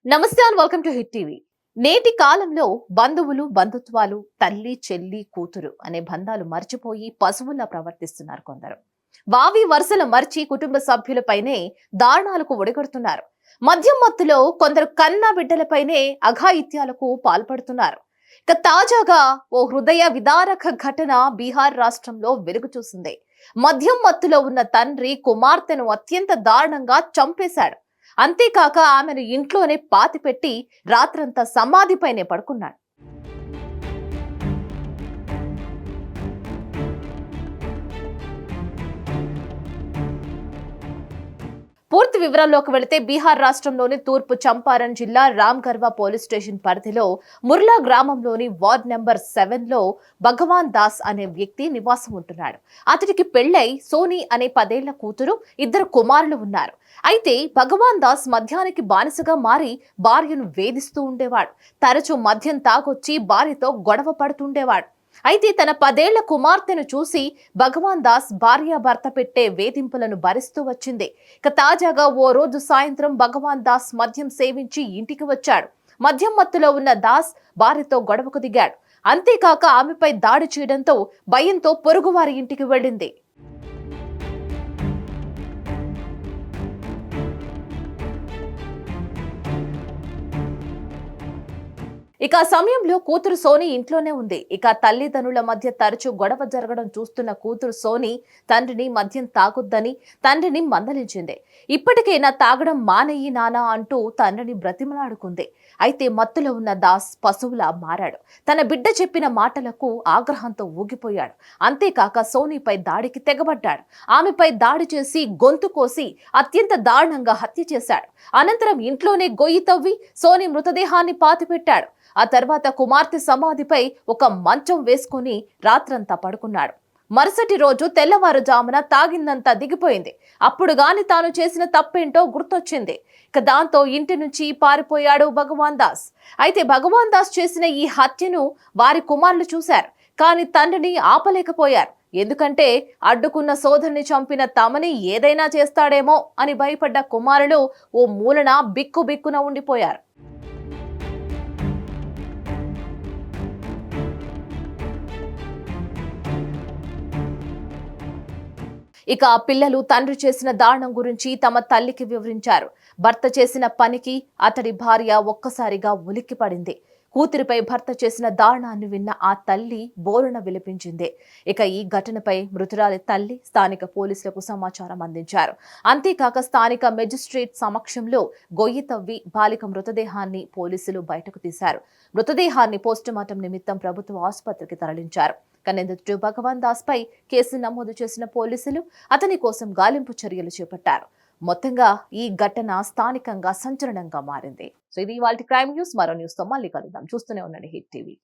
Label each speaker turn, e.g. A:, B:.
A: నమస్తే and welcome to hit TV. నేటి కాలంలో బంధువులు, బంధుత్వాలు, తల్లి, చెల్లి, కూతురు అనే బంధాలు మర్చిపోయి పశువుల్లా ప్రవర్తిస్తున్నారు కొందరు. వావి వరుసలు మర్చి కుటుంబ సభ్యులపైనే దారుణాలకు ఒడిగడుతున్నారు. మద్యం మత్తులో కొందరు కన్న బిడ్డలపైనే అఘాయిత్యాలకు పాల్పడుతున్నారు. ఇక తాజాగా ఓ హృదయ విదారక ఘటన బీహార్ రాష్ట్రంలో వెలుగు చూసింది. మద్యం మత్తులో ఉన్న తండ్రి కుమార్తెను అత్యంత దారుణంగా చంపేశాడు. అంతేకాక ఆమెను ఇంట్లోనే పాతిపెట్టి రాత్రంతా సమాధిపైనే పడుకున్నాడు. పూర్తి వివరాల్లోకి వెళితే బీహార్ రాష్ట్రంలోని తూర్పు చంపారణ్ జిల్లా రామ్గర్వా పోలీస్ స్టేషన్ పరిధిలో ముర్లా గ్రామంలోని వార్డ్ నెంబర్ 7లో భగవాన్ దాస్ అనే వ్యక్తి నివాసం ఉంటున్నాడు. అతడికి పెళ్లై సోనీ అనే 10 ఏళ్ల కూతురు, 2 కుమారులు ఉన్నారు. అయితే భగవాన్ దాస్ మద్యానికి బానిసగా మారి భార్యను వేధిస్తూ ఉండేవాడు. తరచూ మద్యం తాగొచ్చి భార్యతో గొడవ పడుతుండేవాడు. అయితే తన 10 ఏళ్ల కుమార్తెను చూసి భగవాన్ దాస్ భార్యాభర్త పెట్టే వేధింపులను భరిస్తూ వచ్చింది. ఇక తాజాగా ఓ రోజు సాయంత్రం భగవాన్ దాస్ మద్యం సేవించి ఇంటికి వచ్చాడు. మద్యం మత్తులో ఉన్న దాస్ భార్యతో గొడవకు దిగాడు. అంతేకాక ఆమెపై దాడి చేయడంతో భయంతో పొరుగువారి ఇంటికి వెళ్ళింది. ఇక ఆ సమయంలో కూతురు సోనీ ఇంట్లోనే ఉంది. ఇక తల్లిదండ్రుల మధ్య తరచూ గొడవ జరగడం చూస్తున్న కూతురు సోనీ తండ్రిని మద్యం తాగొద్దని తండ్రిని మందలించింది. ఇప్పటికైనా తాగడం మానేయి నానా అంటూ తండ్రిని బ్రతిమలాడుకుంది. అయితే మత్తులో ఉన్న దాస్ పశువులా మారాడు. తన బిడ్డ చెప్పిన మాటలకు ఆగ్రహంతో ఊగిపోయాడు. అంతేకాక సోనీపై దాడికి తెగబడ్డాడు. ఆమెపై దాడి చేసి గొంతు కోసి అత్యంత దారుణంగా హత్య చేశాడు. అనంతరం ఇంట్లోనే గొయ్యి తవ్వి సోనీ మృతదేహాన్ని పాతిపెట్టాడు. ఆ తర్వాత కుమార్తె సమాధిపై ఒక మంచం వేసుకుని రాత్రంతా పడుకున్నాడు. మరుసటి రోజు తెల్లవారుజామున తాగిందంతా దిగిపోయింది. అప్పుడు గాని తాను చేసిన తప్పేంటో గుర్తొచ్చింది. ఇక దాంతో ఇంటి నుంచి పారిపోయాడు భగవాన్ దాస్. అయితే భగవాన్ దాస్ చేసిన ఈ హత్యను వారి కుమారులు చూశారు. కానీ తండ్రిని ఆపలేకపోయారు. ఎందుకంటే అడ్డుకున్న సోదరుని చంపిన తమని ఏదైనా చేస్తాడేమో అని భయపడ్డ కుమారులు ఓ మూలన బిక్కుబిక్కున ఉండిపోయారు. ఇక పిల్లలు తండ్రి చేసిన దారుణం గురించి తమ తల్లికి వివరించారు. భర్త చేసిన పనికి అతడి భార్య ఒక్కసారిగా ఉలిక్కిపడింది. కూతురిపై భర్త చేసిన దారుణాన్ని విన్న ఆ తల్లి బోరున విలపించింది. ఇక ఈ ఘటనపై మృతురాలి తల్లి స్థానిక పోలీసులకు సమాచారం అందించారు. అంతేకాక స్థానిక మెజిస్ట్రేట్ సమక్షంలో గొయ్యి తవ్వి బాలిక మృతదేహాన్ని పోలీసులు బయటకు తీశారు. మృతదేహాన్ని పోస్టుమార్టం నిమిత్తం ప్రభుత్వ ఆసుపత్రికి తరలించారు. నిందితుడు భగవాన్ దాస్ పై కేసు నమోదు చేసిన పోలీసులు అతని కోసం గాలింపు చర్యలు చేపట్టారు. మొత్తంగా ఈ ఘటన స్థానికంగా సంచలనంగా మారింది. సో ఇది ఇవాల్టి క్రైమ్ న్యూస్. మరో న్యూస్ తో మళ్ళీ కలుద్దాం. చూస్తూనే ఉండండి హిట్ టీవీ.